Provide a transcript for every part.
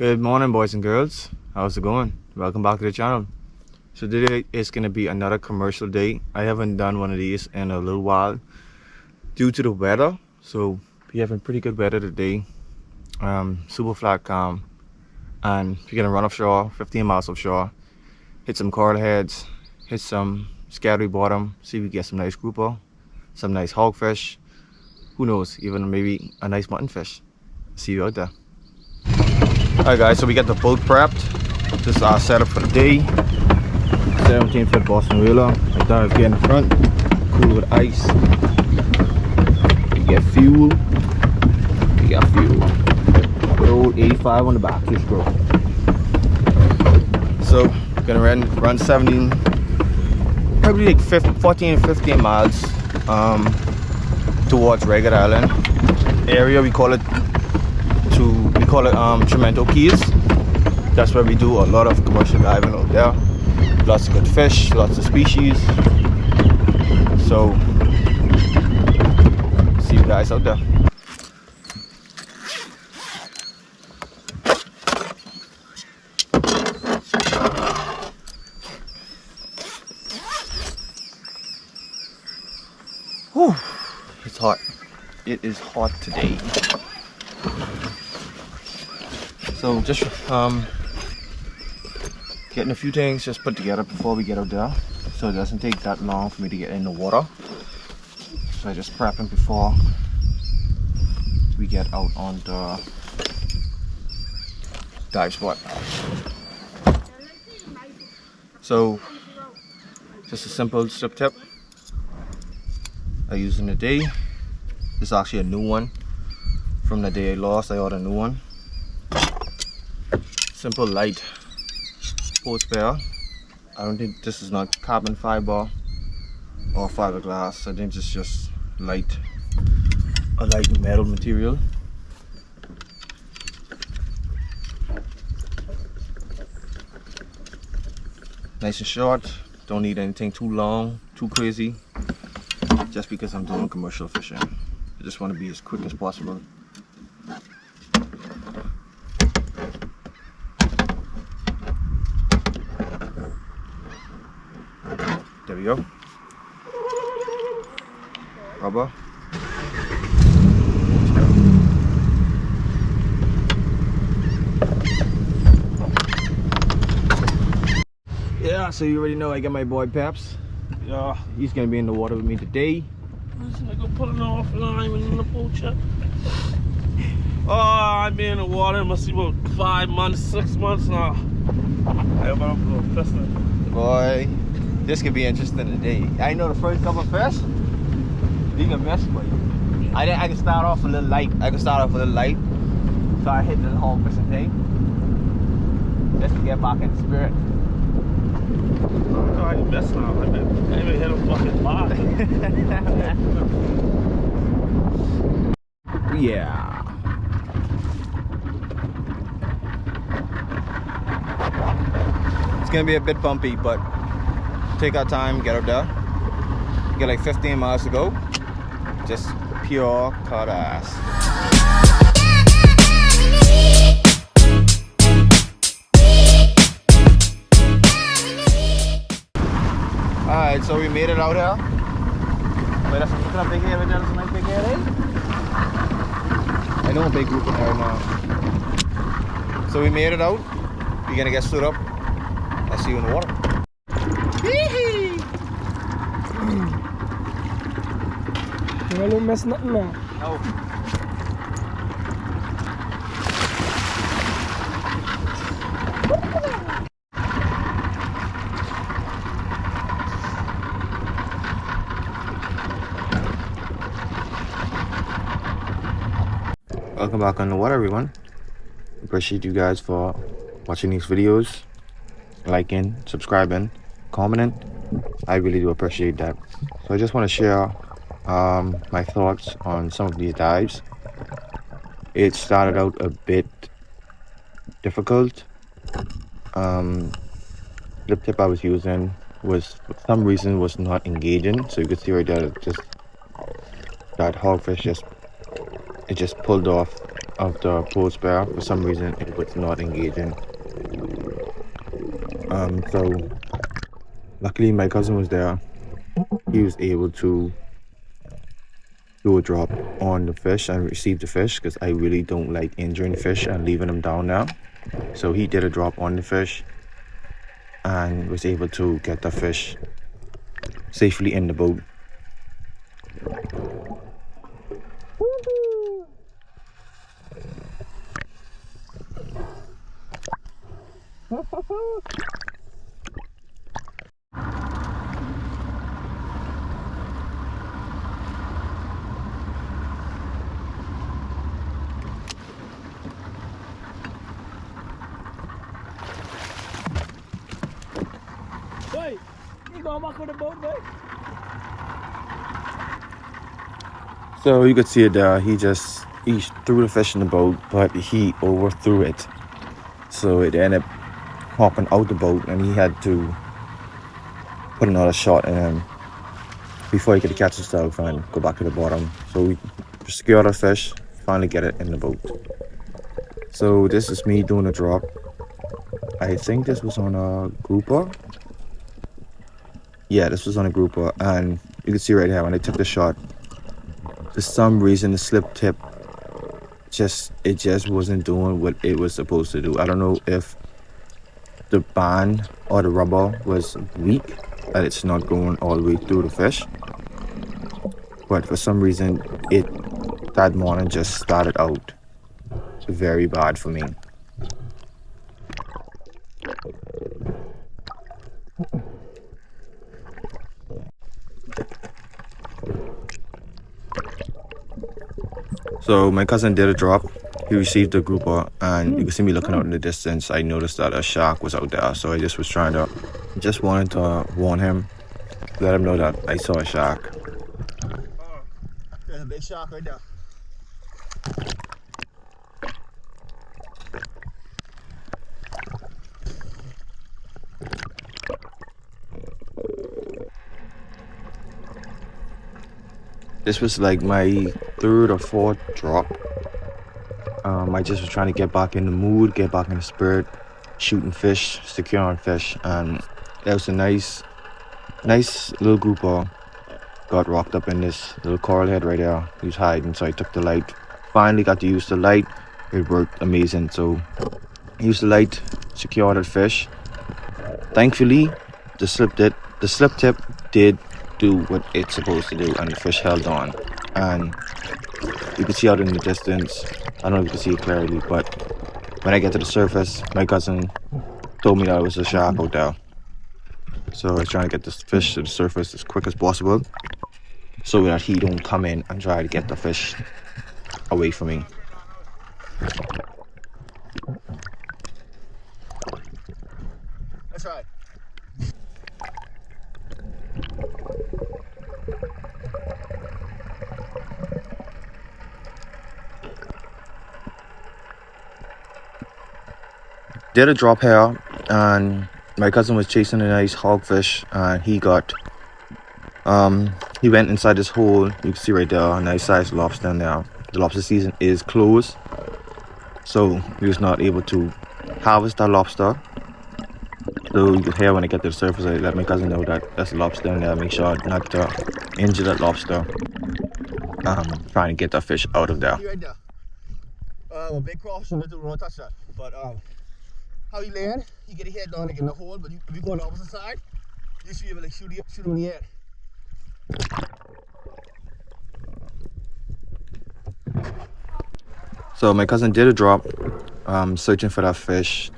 Good morning, boys and girls. How's it going? Welcome back to the channel. So today is going to be another commercial day. I haven't done one of these in a little while due to the weather. So we're having pretty good weather today. Super flat, calm, and you're going to run offshore, 15 miles offshore, hit some coral heads, hit some scattery bottom, see if we get some nice grouper, some nice hogfish, who knows, even maybe a nice muttonfish. See you out there. Alright guys, so we got the boat prepped. This is our setup for the day. 17-foot Boston whaler. I dive get in front, cool with ice. We get fuel. We got fuel. Good old 85 on the back, just go. So gonna run 17, probably like 14 15 miles towards Ragged Island area. We call it Tremento Keys. That's where we do a lot of commercial diving out there. Lots of good fish, lots of species. So see you guys out there. Whew, it's hot. It is hot today. So just getting a few things just put together before we get out there, so it doesn't take that long for me to get in the water. So I just prepping before we get out on the dive spot. So just a simple strip tip I use in the day. This is actually a new one from the day I lost. I ordered a new one. Simple light sports bear. I don't think this is not carbon fiber or fiberglass. I think it's just a light metal material. Nice and short. Don't need anything too long, too crazy. Just because I'm doing commercial fishing, I just want to be as quick as possible. There we go. Rubber. Yeah, so you already know I got my boy Peps. Yeah, he's gonna be in the water with me today. Listen, I go put it offline when you're in the boat check. Oh, I've been in the water, it must be about 5 months, 6 months now. I hope I'm a little pissed. Boy, this could be interesting today. I know the first couple of fish, you can mess with you. I can start off a little light. So I hit the whole fishing thing just to get back in the spirit. Oh, you messing up. I didn't even hit a fucking line. Yeah. It's gonna be a bit bumpy, but take our time, get up there. You got like 15 miles to go. Just pure cut ass. Alright, so we made it out here. Wait, that's a big hair, that's a nice big hair, eh? I know a big group in there now. So we made it out. We're gonna get stood up. I'll see you in the water. You don't mess nothing now. No. Welcome back on the water, everyone. Appreciate you guys for watching these videos, liking, subscribing, commenting. I really do appreciate that. So I just want to share my thoughts on some of these dives. It started out a bit difficult. The tip I was using was, for some reason, was not engaging. So you could see right there, that hogfish just pulled off of the pole spare. For some reason, it was not engaging. So luckily my cousin was there. He was able to do a drop on the fish and receive the fish, because I really don't like injuring fish and leaving them down now. So he did a drop on the fish and was able to get the fish safely in the boat. Hey, you going back on the boat, mate? So you could see it there. He threw the fish in the boat, but he overthrew it. So it ended up hopping out the boat, and he had to put another shot in him before he could catch himself and go back to the bottom. So we secured our fish, finally get it in the boat. So this is me doing a drop. I think this was on a grouper. Yeah, this was on a grouper, and you can see right here when I took the shot, for some reason the slip tip just wasn't doing what it was supposed to do. I don't know if the band or the rubber was weak, that it's not going all the way through the fish, but for some reason that morning just started out very bad for me. So my cousin did a drop. He received a grouper, and you can see me looking out in the distance. I noticed that a shark was out there, so I just wanted to warn him, let him know that I saw a shark. There's a big shark right there. This was like my third or fourth drop. I just was trying to get back in the mood, get back in the spirit, shooting fish, securing fish, and that was a nice little grouper. Got rocked up in this little coral head right there. He was hiding, so I took the light. Finally got to use the light. It worked amazing. So I used the light, secured the fish. Thankfully, the slip tip did do what it's supposed to do, and the fish held on. And you can see out in the distance, I don't know if you can see it clearly, but when I get to the surface, my cousin told me that it was a shark out there. So I was trying to get this fish to the surface as quick as possible, so that he don't come in and try to get the fish away from me. That's right. Did a drop here, and my cousin was chasing a nice hogfish, and he went inside this hole. You can see right there a nice sized lobster in there. The lobster season is closed, so he was not able to harvest that lobster. So you can hear when I get to the surface, I let my cousin know that there's a lobster in there. Make sure not to injure that lobster. Trying to get that fish out of there. Right there. A big cross, so don't touch that. But how you land, you get your head down like in the hole, but if you go on the opposite side, you should be able to shoot him in the head. So my cousin did a drop, searching for that fish,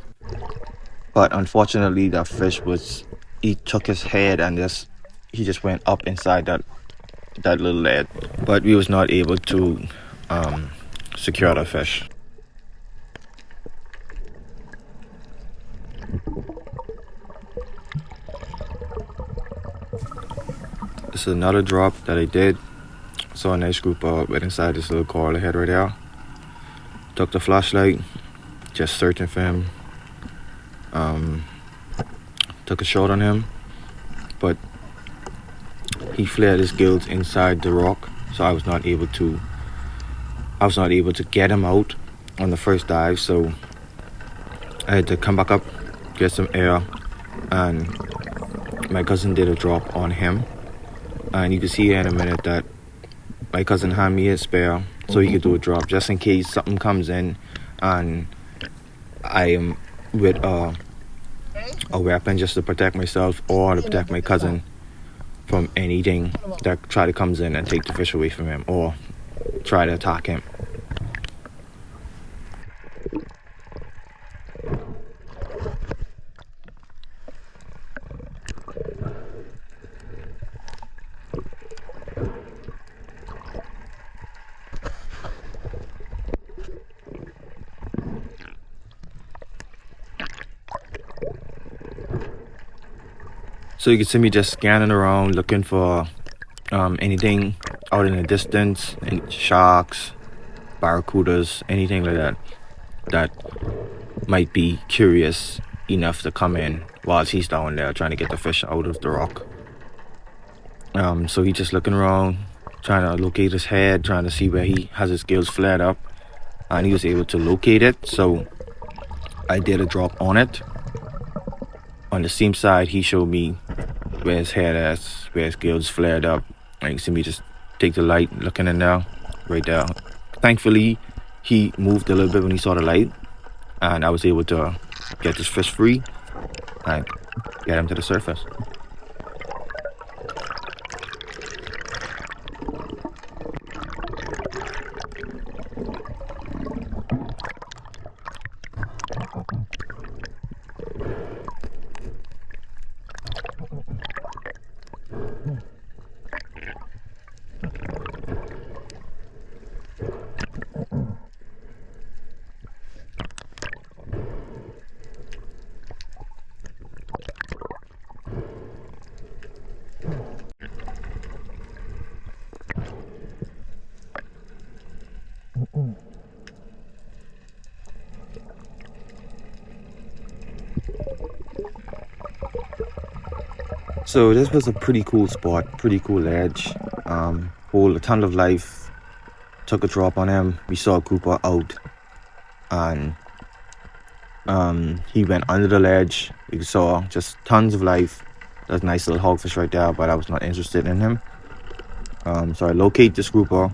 but unfortunately that fish he took his head and he just went up inside that little lead, but we was not able to secure that fish. This is another drop that I did. Saw a nice group right inside this little coral head right there. Took the flashlight, just searching for him. Took a shot on him, but he flared his gills inside the rock, so I was not able to get him out on the first dive, so I had to come back up, get some air, and my cousin did a drop on him. And you can see here in a minute that my cousin handed me his spare so he could do a drop just in case something comes in and I am with a weapon just to protect myself or to protect my cousin from anything that try to comes in and take the fish away from him or try to attack him. So you can see me just scanning around looking for anything out in the distance, any sharks, barracudas, anything like that that might be curious enough to come in whilst he's down there trying to get the fish out of the rock. So he's just looking around, trying to locate his head, trying to see where he has his gills flared up, and he was able to locate it. So I did a drop on it. On the same side, he showed me where his head is, where his gills flared up. And you can see me just take the light, looking in there, right there. Thankfully, he moved a little bit when he saw the light, and I was able to get this fish free and get him to the surface. So this was a pretty cool spot, pretty cool ledge. Hold a ton of life. Took a drop on him. We saw a grouper out, and he went under the ledge. We saw just tons of life. There's a nice little hogfish right there, but I was not interested in him. So I locate this grouper.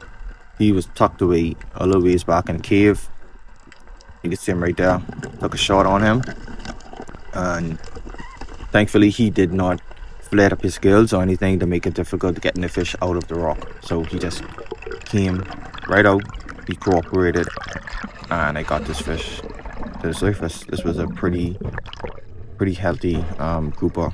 He was tucked away a little ways back in the cave. You can see him right there. Took a shot on him, and thankfully he did not flare up his gills or anything to make it difficult to getting the fish out of the rock. So he just came right out. He cooperated, and I got this fish to the surface. This was a pretty healthy grouper.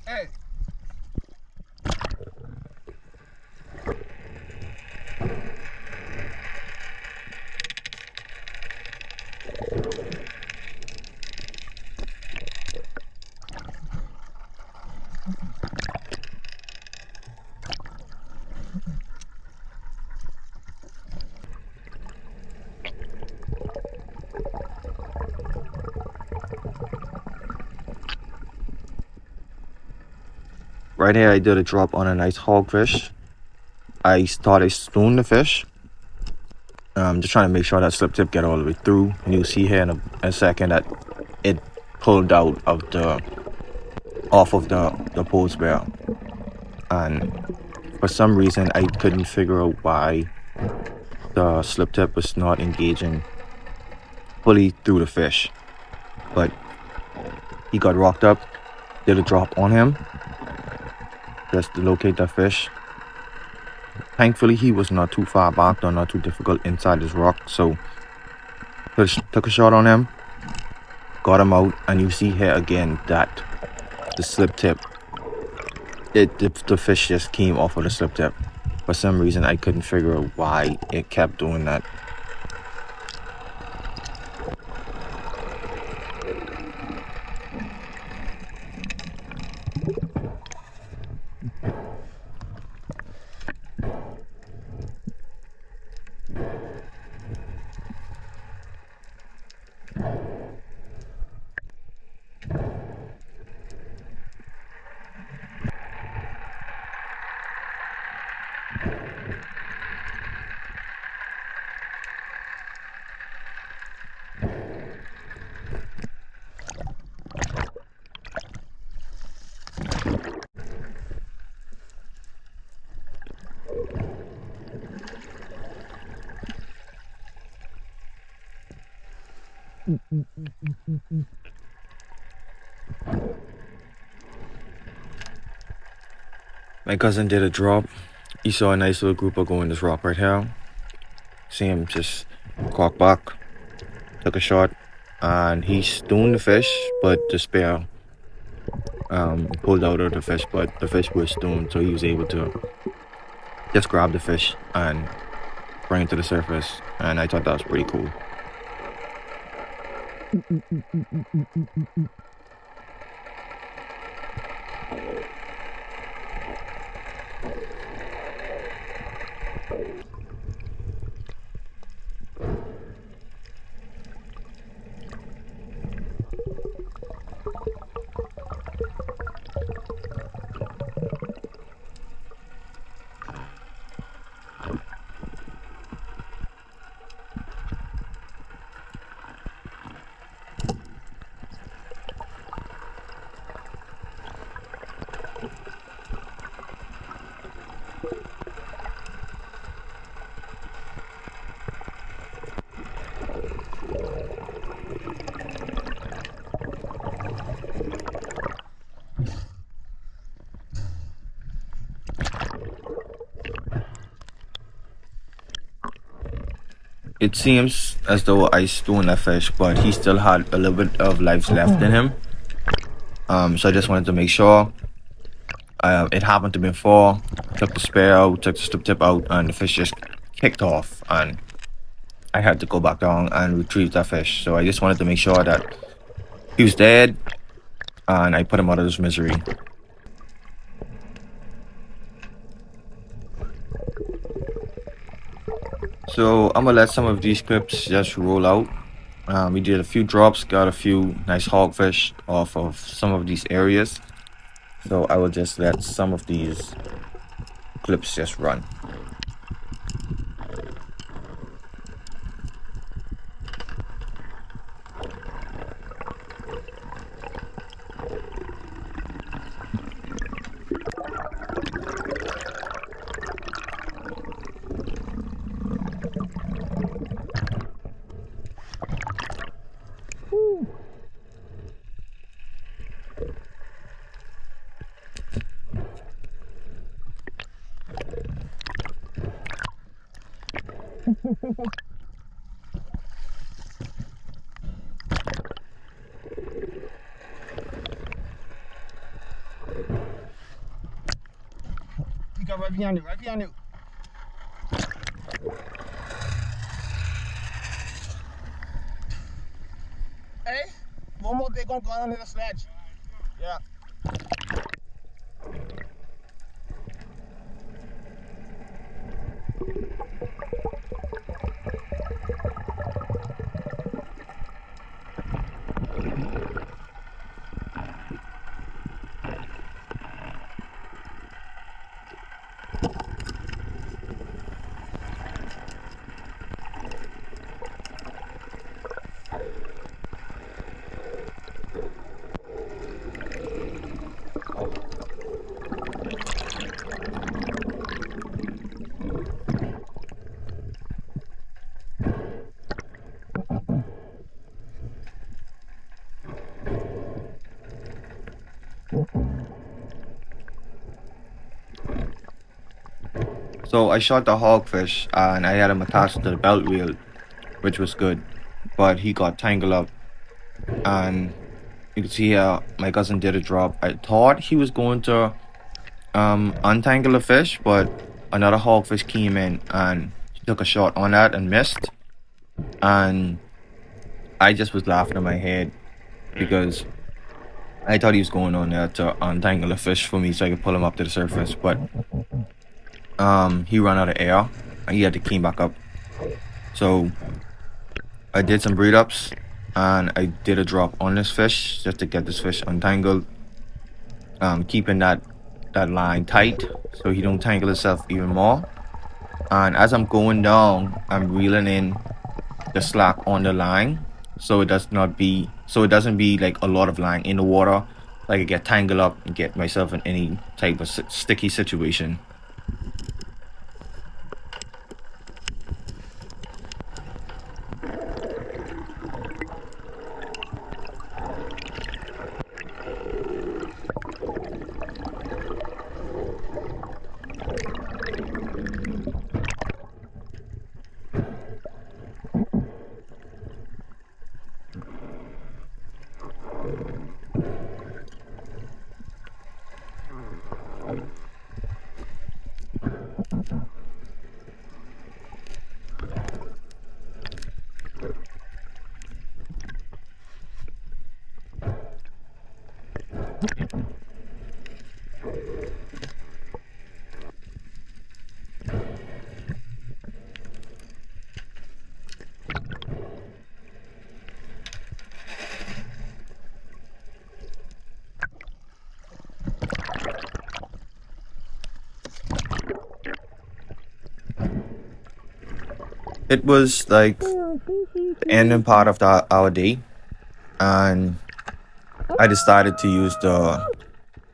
Hey. Right here I did a drop on a nice hogfish. I thought I stoned the fish. Just trying to make sure that slip tip get all the way through. And you'll see here in a second that it pulled out of off of the pole spare. And for some reason I couldn't figure out why the slip tip was not engaging fully through the fish. But he got rocked up, did a drop on him just to locate that fish. Thankfully he was not too far back or not too difficult inside this rock, so took a shot on him, got him out, and you see here again that the slip tip, the fish just came off of the slip tip. For some reason I couldn't figure out why it kept doing that. My cousin did a drop. He saw a nice little grouper go in this rock right here. See him just caught back, took a shot, and he stoned the fish, but the spear pulled out of the fish, but the fish was stoned, so he was able to just grab the fish and bring it to the surface. And I thought that was pretty cool. It seems as though I stoned that fish, but he still had a little bit of life left in him. So I just wanted to make sure. It happened to me before. Took the spear out, took the tip out, and the fish just kicked off, and I had to go back down and retrieve that fish. So I just wanted to make sure that he was dead, and I put him out of his misery. So I'm gonna let some of these clips just roll out. We did a few drops, got a few nice hogfish off of some of these areas. So I will just let some of these clips just run. You got right behind you, right behind you. Hey, one more big one going under the sledge. Yeah. So I shot the hogfish and I had him attached to the belt wheel, which was good, but he got tangled up, and you can see how my cousin did a drop. I thought he was going to untangle the fish, but another hogfish came in and he took a shot on that and missed, and I just was laughing in my head because I thought he was going on there to untangle the fish for me so I could pull him up to the surface, but he ran out of air and he had to clean back up. So I did some breed ups and I did a drop on this fish just to get this fish untangled, keeping that line tight so he don't tangle himself even more. and as I'm going down, I'm reeling in the slack on the line, so it doesn't be like a lot of line in the water, like I get tangled up and get myself in any type of sticky situation. It was like the ending part of our day, and I decided to use the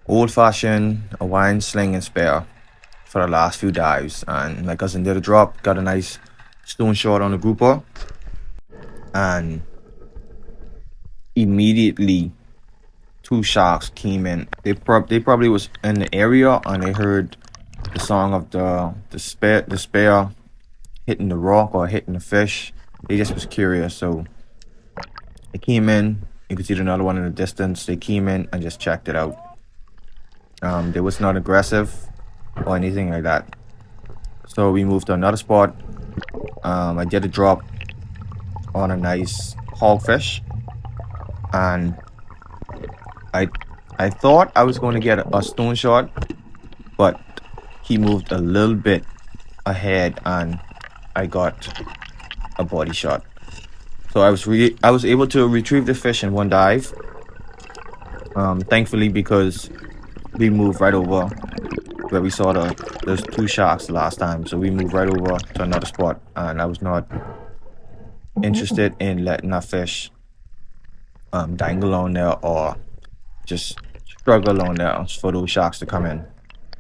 old-fashioned Hawaiian sling and spear for the last few dives. And my cousin did a drop, got a nice stone shot on the grouper, and immediately 2 sharks came in. They probably was in the area and they heard the song of the spear hitting the rock or hitting the fish. They just was curious, so they came in. You could see another one in the distance. They came in and just checked it out. They was not aggressive or anything like that. So we moved to another spot. I did a drop on a nice hogfish, and I thought I was going to get a stone shot, but he moved a little bit ahead and I got a body shot. So I was able to retrieve the fish in one dive. Thankfully, because we moved right over where we saw those 2 sharks last time. So we moved right over to another spot, and I was not interested in letting that fish dangle on there or just struggle on there for those sharks to come in.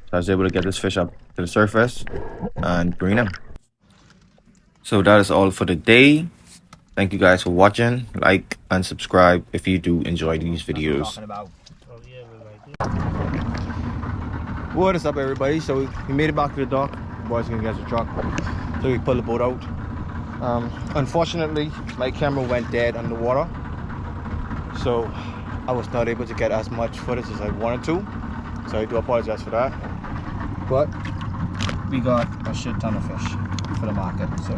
So I was able to get this fish up to the surface and bring him. So that is all for the day. Thank you guys for watching. Like and subscribe if you do enjoy these videos. What is up, everybody? So we made it back to the dock. The boys gonna get the truck, so we pulled the boat out. Unfortunately, my camera went dead underwater, so I was not able to get as much footage as I wanted to. So I do apologize for that. But we got a shit ton of fish for the market. So